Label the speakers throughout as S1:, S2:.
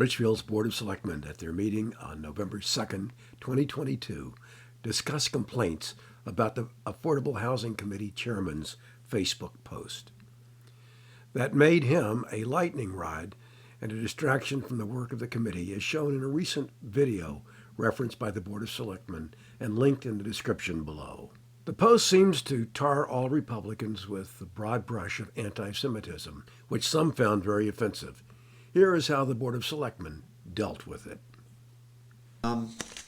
S1: Richfield's Board of Selectmen at their meeting on November 2nd, 2022, discussed complaints about the Affordable Housing Committee Chairman's Facebook post. That made him a lightning rod and a distraction from the work of the committee, as shown in a recent video referenced by the Board of Selectmen and linked in the description below. The post seems to tar all Republicans with the broad brush of anti-Semitism, which some found very offensive. Here is how the Board of Selectmen dealt with it.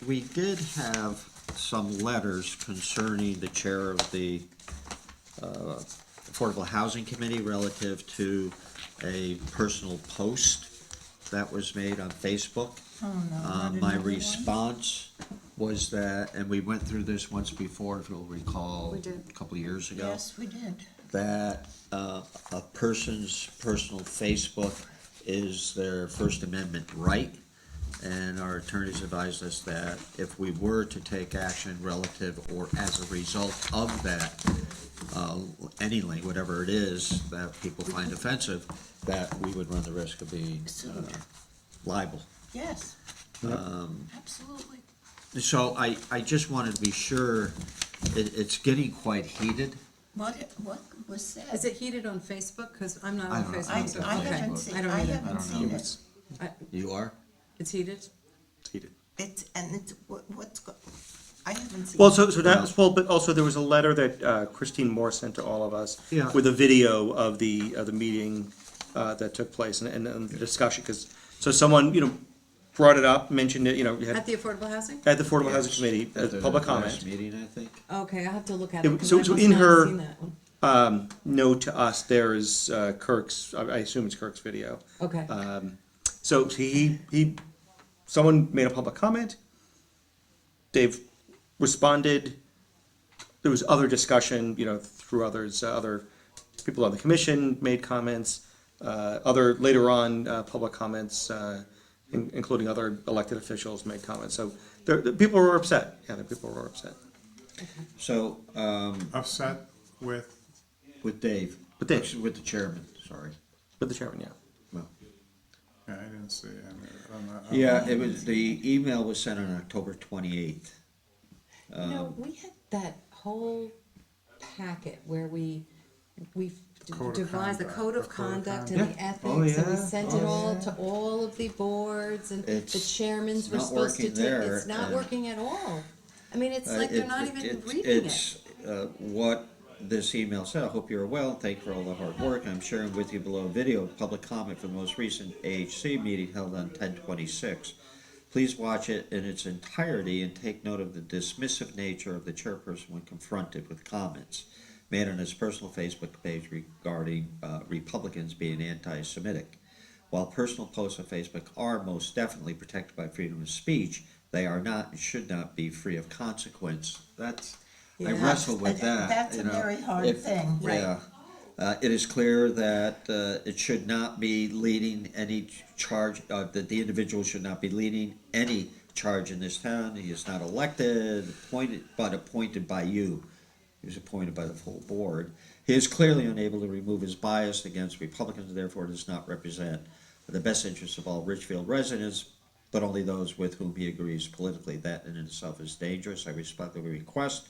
S2: We did have some letters concerning the chair of the Affordable Housing Committee relative to a personal post that was made on Facebook. My response was that, and we went through this once before, if you'll recall,
S3: We did.
S2: a couple of years ago.
S3: Yes, we did.
S2: That a person's personal Facebook is their First Amendment right, and our attorneys advised us that if we were to take action relative or as a result of that, any link, whatever it is that people find offensive, that we would run the risk of being liable.
S3: Yes, absolutely.
S2: So I just wanted to be sure, it's getting quite heated.
S3: What was said?
S4: Is it heated on Facebook? Because I'm not
S2: I
S4: on
S2: don't know.
S4: Facebook.
S3: I
S4: so-
S3: haven't
S4: okay.
S3: seen,
S4: I don't
S3: I
S4: either.
S3: haven't seen it.
S2: You are?
S4: It's heated?
S3: It's, I haven't seen it.
S5: Well, so that, well, but also there was a letter that Christine Moore sent to all of us
S2: Yeah.
S5: with a video of the meeting that took place and the discussion, because, so someone, brought it up, mentioned it, you had
S4: At the Affordable Housing?
S5: at the Affordable Housing Committee,
S2: At
S5: as
S2: the
S5: public
S2: last
S5: comment.
S2: meeting, I think.
S4: Okay, I'll have to look at
S5: It-
S4: it. 'cause
S5: so-
S4: I
S5: so
S4: must
S5: in
S4: not have
S5: her-
S4: seen that one.
S5: Note to us, there is Kirk's, I assume it's Kirk's video.
S4: Okay,
S5: So someone made a public comment. Dave responded. There was other discussion, through others, other people on the commission made comments. Later on, public comments, including other elected officials made comments. So the people were upset. Yeah, the people were upset.
S2: So,
S6: Upset with,
S2: with Dave.
S5: With Dave.
S2: Actually, with the chairman, sorry.
S5: With the chairman, yeah.
S2: Well,
S6: yeah, I didn't see it.
S2: yeah, it was, the email was sent on October 28th.
S4: we had that whole packet where we
S6: Code of
S4: devised the
S6: conduct,
S4: code of
S6: the code of
S4: conduct
S6: conduct.
S4: and the
S2: Yeah.
S4: ethics,
S2: Oh,
S4: and we
S2: yeah.
S4: sent
S2: Oh,
S4: it all
S2: yeah.
S4: to all of the boards, and the
S2: It's
S4: chairmans were
S2: not
S4: supposed to
S2: working
S4: take,
S2: there,
S4: it's not
S2: and-
S4: working at all. I mean, it's like they're not even reading it.
S2: It's what this email said. I hope you're well. Thank you for all the hard work. I'm sharing with you below a video of public comment from the most recent AHC meeting held on 10/26. Please watch it in its entirety and take note of the dismissive nature of the chairperson when confronted with comments made on his personal Facebook page regarding Republicans being anti-Semitic. While personal posts on Facebook are most definitely protected by freedom of speech, they are not and should not be free of consequence. I
S4: Yeah.
S2: wrestled with that.
S3: That's a very hard thing.
S2: Yeah. It is clear that it should not be leading any charge, that the individual should not be leading any charge in this town. He is not elected, appointed by you. He was appointed by the full board. He is clearly unable to remove his bias against Republicans, and therefore does not represent the best interests of all Richfield residents, but only those with whom he agrees politically. That in itself is dangerous. I respectfully request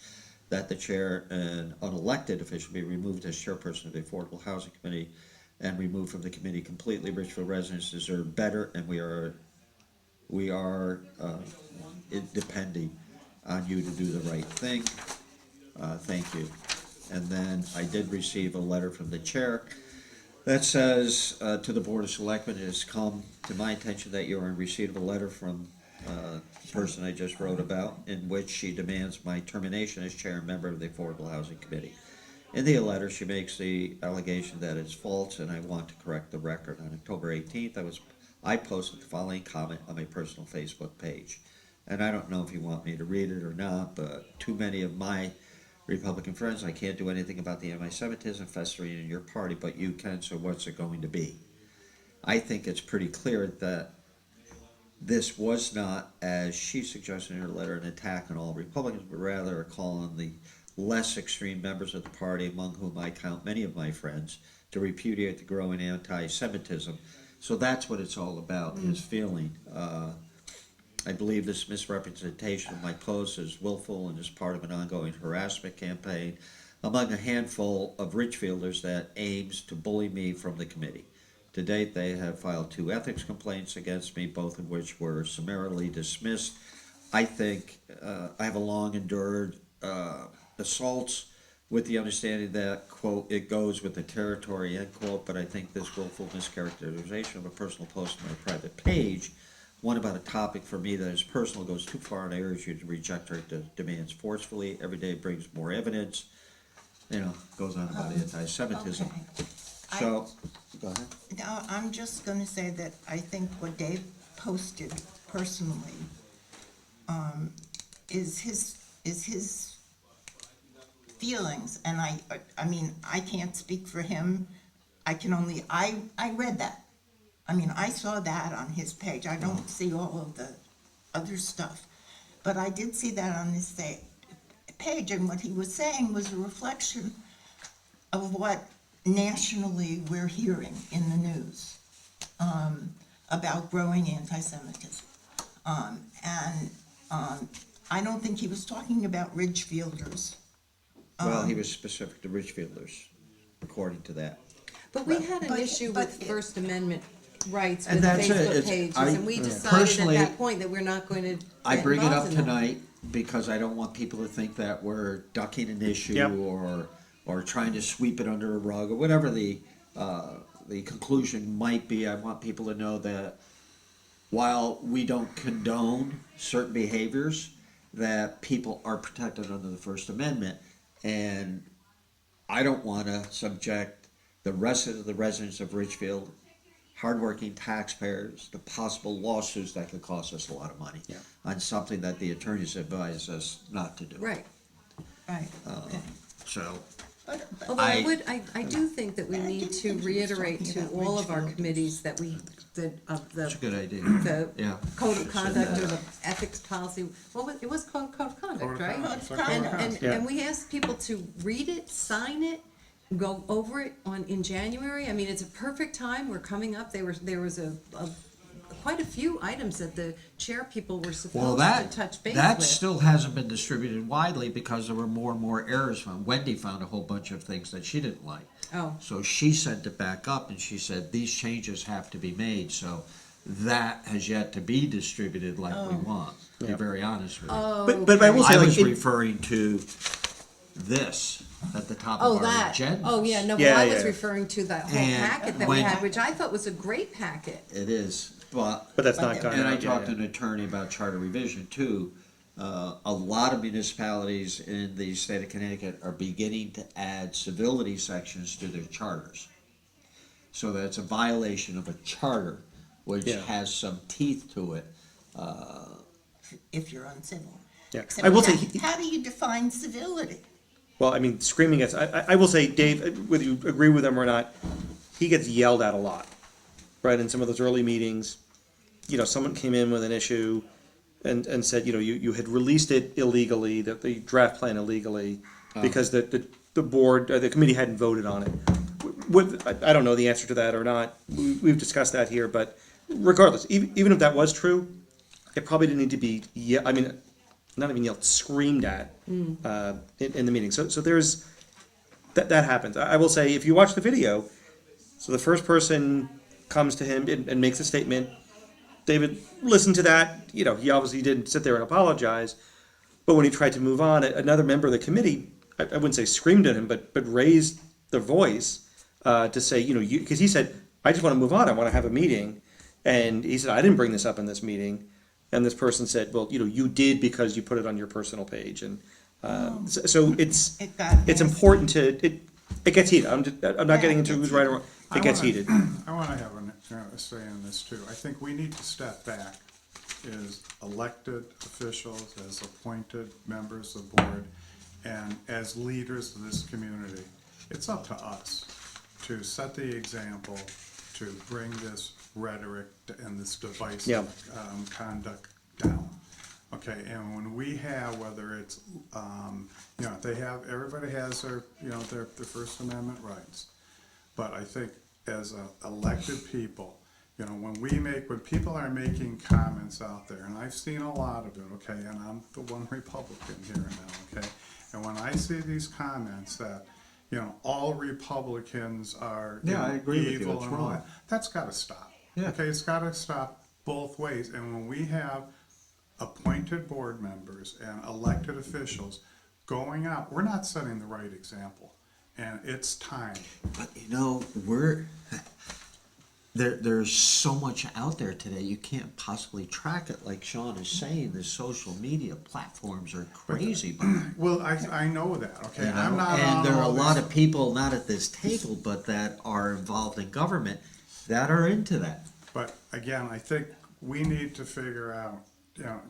S2: that the chair, an unelected official, be removed as chairperson of the Affordable Housing Committee and removed from the committee completely. Richfield residents deserve better, and we are depending on you to do the right thing. Thank you. And then I did receive a letter from the chair that says to the Board of Selectmen, it has come to my attention that you are in receipt of a letter from the person I just wrote about, in which she demands my termination as chair and member of the Affordable Housing Committee. In the letter, she makes the allegation that it's false, and I want to correct the record. On October 18th, I posted the following comment on my personal Facebook page. And I don't know if you want me to read it or not, but too many of my Republican friends, I can't do anything about the anti-Semitism festering in your party, but you can, so what's it going to be? I think it's pretty clear that this was not, as she suggested in her letter, an attack on all Republicans, but rather a call on the less extreme members of the party, among whom I count many of my friends, to repudiate the growing anti-Semitism So that's what it's all about, his feeling. I believe this misrepresentation of my post is willful and is part of an ongoing harassment campaign among a handful of Richfielders that aims to bully me from the committee. To date, they have filed 2 ethics complaints against me, both of which were summarily dismissed. I think I have a long endured assaults with the understanding that, quote, it goes with the territory, end quote, but I think this willful mischaracterization of a personal post on my private page, one about a topic for me that is personal, goes too far, and I urge you to reject her demands forcefully. Every day brings more evidence, goes on about anti-Semitism.
S3: Okay.
S2: So, go ahead.
S3: Now, I'm just gonna say that I think what Dave posted personally, is his feelings, and I mean, I can't speak for him. I read that. I mean, I saw that on his page. I don't see all of the other stuff. But I did see that on his page, and what he was saying was a reflection of what nationally we're hearing in the news about growing anti-Semitism. I don't think he was talking about Ridgefielders.
S2: Well, he was specific to Richfielders, according to that.
S4: But we had an
S3: But-
S4: issue
S3: but
S4: with
S3: it-
S4: First Amendment rights
S2: And
S4: with
S2: that's it.
S4: Facebook
S2: It's-
S4: pages,
S2: I-
S4: and we decided
S2: personally,
S4: at that point that we're not going to
S2: I
S4: get
S2: bring it
S4: involved
S2: up
S4: in that.
S2: tonight because I don't want people to think that we're ducking an issue
S5: Yep.
S2: or trying to sweep it under a rug or whatever the conclusion might be. I want people to know that while we don't condone certain behaviors, that people are protected under the First Amendment, and I don't want to subject the rest of the residents of Richfield, hardworking taxpayers, to possible lawsuits that could cost us a lot of money on something that the attorneys advise us not to do.
S4: Right.
S3: Right, okay.
S2: So,
S4: Although I do think that we
S3: I
S4: need
S3: didn't
S4: to
S3: think he was
S4: reiterate
S3: talking
S4: to
S3: about
S4: all of our
S3: Ridgefielders.
S4: committees that
S2: that's a good idea.
S4: the
S2: Yeah.
S4: code of conduct or the ethics policy, it was called code of
S6: Code
S4: conduct,
S6: of
S4: right?
S6: conduct. It's like
S3: And-
S6: code of conduct.
S5: Yeah.
S4: And we asked people to read it, sign it, go over it in January. I mean, it's a perfect time, we're coming up, there was quite a few items that the chair people were
S2: Well,
S4: supposed
S2: that
S4: to touch base
S2: that
S4: with.
S2: still hasn't been distributed widely because there were more and more errors found. Wendy found a whole bunch of things that she didn't like.
S4: Oh.
S2: So she sent it back up and she said, these changes have to be made. So that has yet to be distributed like we want, to be very honest with you.
S5: But I will say,
S2: I
S5: like,
S2: was
S5: it-
S2: referring to this at the top
S4: Oh,
S2: of our
S4: that,
S2: agenda.
S4: oh, yeah, no, but
S5: Yeah,
S4: I was
S5: yeah.
S4: referring to that whole
S2: And
S4: packet that we
S2: when-
S4: had, which I thought was a great packet.
S2: It is, but
S5: But that's not gone
S2: and I
S5: out yet,
S2: talked to
S5: yeah.
S2: an attorney about charter revision too. A lot of municipalities in the state of Connecticut are beginning to add civility sections to their charters. So that's a violation of a charter, which
S5: Yeah.
S2: has some teeth to it.
S3: If you're uncivil.
S5: Yeah.
S3: Except
S5: I will say,
S3: how do you define civility?
S5: well, I mean, screaming at, I will say, Dave, whether you agree with him or not, he gets yelled at a lot, right? In some of those early meetings, someone came in with an issue and said, you had released it illegally, the draft plan illegally, because the board, the committee hadn't voted on it. I don't know the answer to that or not. We've discussed that here, but regardless, even if that was true, it probably didn't need to be, not even yelled, screamed at in the meeting. So there's, that happens. I will say, if you watch the video, so the first person comes to him and makes a statement. David listened to that. He obviously didn't sit there and apologize. But when he tried to move on, another member of the committee, I wouldn't say screamed at him, but raised their voice to say, because he said, I just want to move on. I want to have a meeting. And he said, I didn't bring this up in this meeting. And this person said, well, you did because you put it on your personal page. And so it's important it gets heated. I'm not getting into who's right or wrong. It gets heated.
S6: I want to have a say in this too. I think we need to step back as elected officials, as appointed members of the board, and as leaders of this community. It's up to us to set the example, to bring this rhetoric and this divisive
S5: Yeah.
S6: conduct down. Okay, and when we have, whether it's, everybody has their First Amendment rights. But I think as elected people, You know, when people are making comments out there, and I've seen a lot of it, okay, and I'm the one Republican here now, okay? And when I see these comments that, you know, all Republicans are, you
S2: Yeah, I
S6: know,
S2: agree with you.
S6: evil
S2: It's
S6: and all
S2: wrong.
S6: that, that's gotta stop.
S2: Yeah.
S6: Okay, it's gotta stop both ways, and when we have appointed board members and elected officials going out, we're not setting the right example, and it's time.
S2: But you know, there's so much out there today, you can't possibly track it. Like Sean is saying, the social media platforms are crazy, but,
S6: Well, I know that, okay,
S2: you know,
S6: I'm not on
S2: and there are a
S6: all
S2: lot
S6: this-
S2: of people, not at this table, but that are involved in government that are into that.
S6: But again, I think we need to figure out, you know,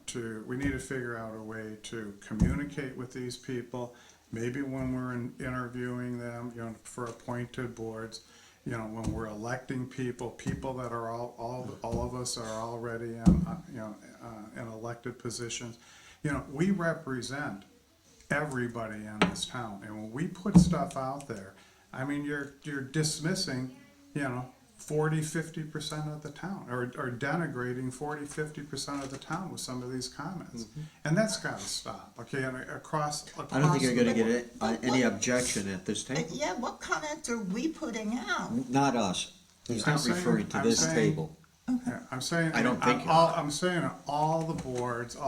S6: we need to figure out a way to communicate with these people. Maybe when we're interviewing them, you know, for appointed boards, you know, when we're electing people that are all of us are already in, in elected positions. You know, we represent everybody in this town, and when we put stuff out there, I mean, you're dismissing, you know, 40-50% of the town, or denigrating 40-50% of the town with some of these comments, and that's got to stop. Okay, and across.
S2: I don't think you're gonna
S6: the
S2: get
S6: board.
S2: any objection at this table.
S3: Yeah, what comments are we putting out?
S2: Not us. He's
S6: I'm
S2: not
S6: saying-
S2: referring to
S6: I'm
S2: this
S6: saying-
S2: table.
S6: Yeah, I'm saying.
S2: I don't think
S6: I'm saying all the boards, you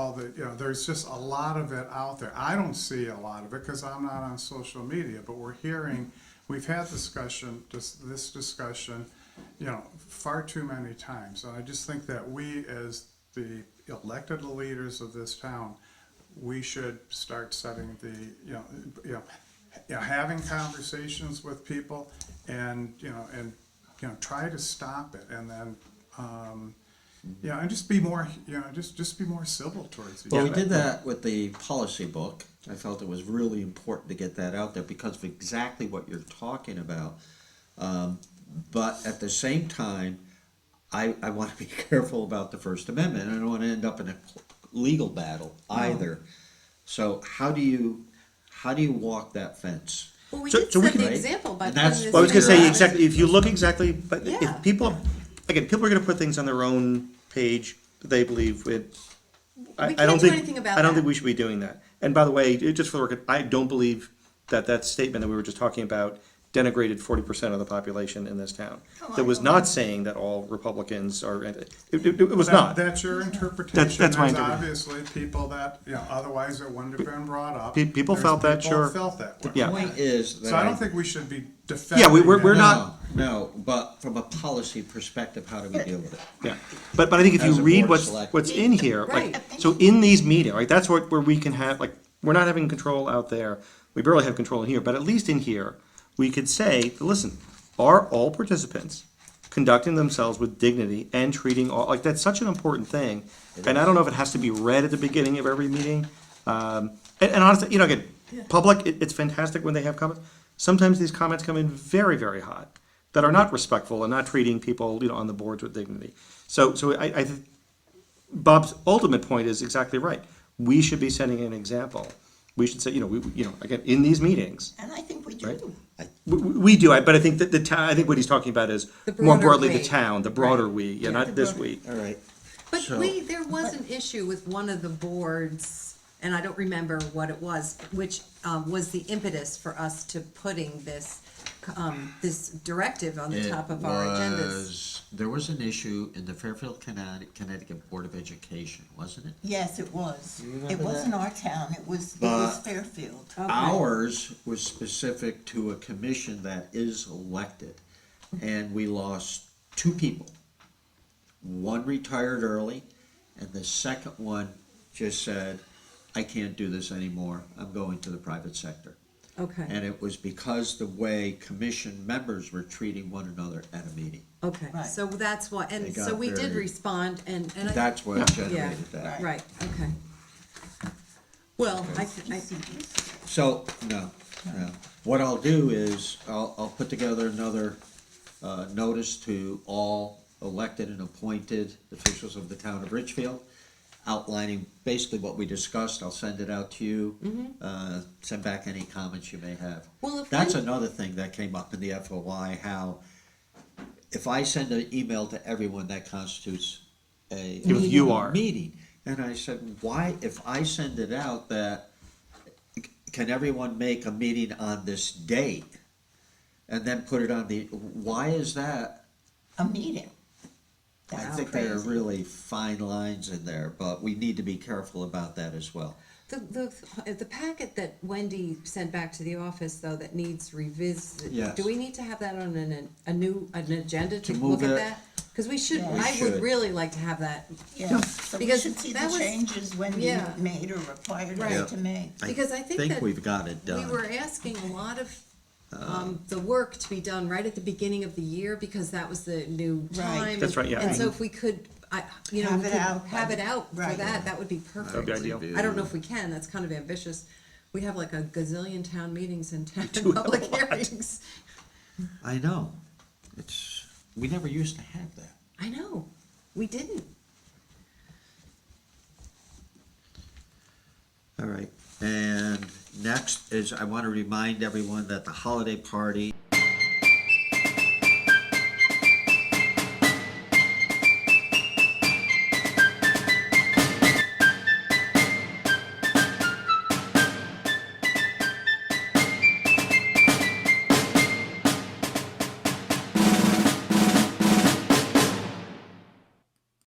S6: know, there's just a lot of it out there. I don't see a lot of it because I'm not on social media, but we've had this discussion, you know, far too many times. And I just think that we, as the elected leaders of this town, we should start setting having conversations with people and try to stop it, and then, and just be more, just be more civil towards each
S2: Well,
S6: other.
S2: we did that with the policy book. I felt it was really important to get that out there because of exactly what you're talking about. But at the same time, I want to be careful about the First Amendment. I don't want to end up in a legal battle either. So how do you walk that fence?
S4: Well, we
S5: So-
S4: did
S5: so we
S4: set
S5: can-
S4: the example by
S2: And
S4: putting
S2: that's
S4: this.
S5: Well, I was gonna
S4: in
S5: say
S4: the-
S5: exactly, if you look exactly, but
S4: Yeah.
S5: if people, again, people are gonna put things on their own page that they believe with. I
S4: We
S5: don't
S4: can't do
S5: think-
S4: anything about
S5: I don't
S4: that.
S5: think we should be doing that. And by the way, just for the record, I don't believe that statement that we were just talking about denigrated 40% of the population in this town.
S3: Oh,
S5: That was
S3: I know.
S5: not saying that all Republicans are, it was not.
S6: That's your interpretation.
S5: That's my
S6: There's
S5: interpretation.
S6: obviously people that, otherwise it wouldn't have been brought up.
S5: People
S6: There's
S5: felt that,
S6: people
S5: sure.
S6: felt that way.
S5: Yeah.
S2: Point is that
S6: So I don't think we should be defending.
S5: Yeah, we're
S6: it.
S5: not-
S2: No, but from a policy perspective, how do we deal with it?
S5: Yeah, but I think if
S2: As
S5: you
S2: a
S5: read
S2: board of
S5: what's in here,
S4: Right.
S5: like, so in these meetings, like, that's where we can have, like, we're not having control out there, we barely have control in here, but at least in here, we could say, listen, are all participants conducting themselves with dignity and treating all, like, that's such an important thing, and I don't know if it has to be read at the beginning of every meeting, and honestly, again, public, it's fantastic when they have comments, sometimes these comments come in very, very hot, that are not respectful and not treating people, on the boards with dignity. So I think Bob's ultimate point is exactly right. We should be setting an example. We should say, again, in these meetings,
S3: And I think we
S5: Right.
S3: do.
S5: we do, but I think that I think what he's talking about is
S4: The
S5: more
S4: broader
S5: broadly
S4: we.
S5: the town, the broader
S4: Right.
S5: we,
S4: Yeah,
S5: not
S3: the
S5: this
S3: broader-
S5: we.
S2: All right.
S4: But
S2: So-
S4: there was an issue with one of the boards, and I don't remember what it was, which was the impetus for us to putting this directive on the top of our agendas.
S2: There was an issue in the Fairfield, Connecticut Board of Education, wasn't it?
S3: Yes, it was.
S2: You remember
S3: It wasn't our town, it was Fairfield.
S2: Ours was specific to a commission that is elected, and we lost two people. One retired early, and the second one just said, I can't do this anymore, I'm going to the private sector.
S4: Okay,
S2: And it was because the way commission members were treating one another at a meeting.
S4: okay,
S3: Right.
S4: so that's why,
S2: They
S4: and
S2: got
S4: so we did
S2: very-
S4: respond, and I.
S2: That's what
S4: Yeah.
S2: generated that.
S4: Right, okay. Well,
S2: So, no. What I'll do is, I'll put together another, notice to all elected and appointed officials of the town of Richfield, outlining basically what we discussed. I'll send it out to you. Send back any comments you may have.
S4: Well, if
S2: That's
S4: we-
S2: another thing that came up in the FOI, how if I send an email to everyone, that constitutes a
S5: If you are.
S2: meeting. And I said, why, if I send it out that, can everyone make a meeting on this date? And then put it on the, why is that?
S3: A meeting.
S2: I
S3: That's
S2: think there are
S3: crazy.
S2: really fine lines in there, but we need to be careful about that as well.
S4: The packet that Wendy sent back to the office, though, that needs revisit,
S2: Yes.
S4: do we need to have that on an agenda to
S2: move
S4: look at
S2: it-
S4: that? Because we should,
S3: Yeah.
S2: We
S4: I
S2: should.
S4: would really like to have that,
S3: Yeah, so we
S4: Because
S3: should see the
S4: that was-
S3: changes Wendy
S4: Yeah.
S3: made or required
S4: Right.
S3: us to make.
S4: Because I think that
S2: we've got it
S4: we
S2: done.
S4: were asking a lot of, the work to be done right at the beginning of the year, because that was the new
S3: Right.
S4: time.
S5: That's right, yeah.
S4: And so if we could, we
S3: Have it
S4: could
S3: out
S4: have
S3: by-
S4: it out for
S3: right.
S4: that would be perfect.
S5: That'd be ideal.
S4: I don't know if we can, that's kind of ambitious. We have like a gazillion town meetings and town
S5: do have a
S4: public
S5: lot.
S4: hearings.
S2: I know, we never used to have that.
S4: I know, we didn't.
S2: All right, and next is, I want to remind everyone that the holiday party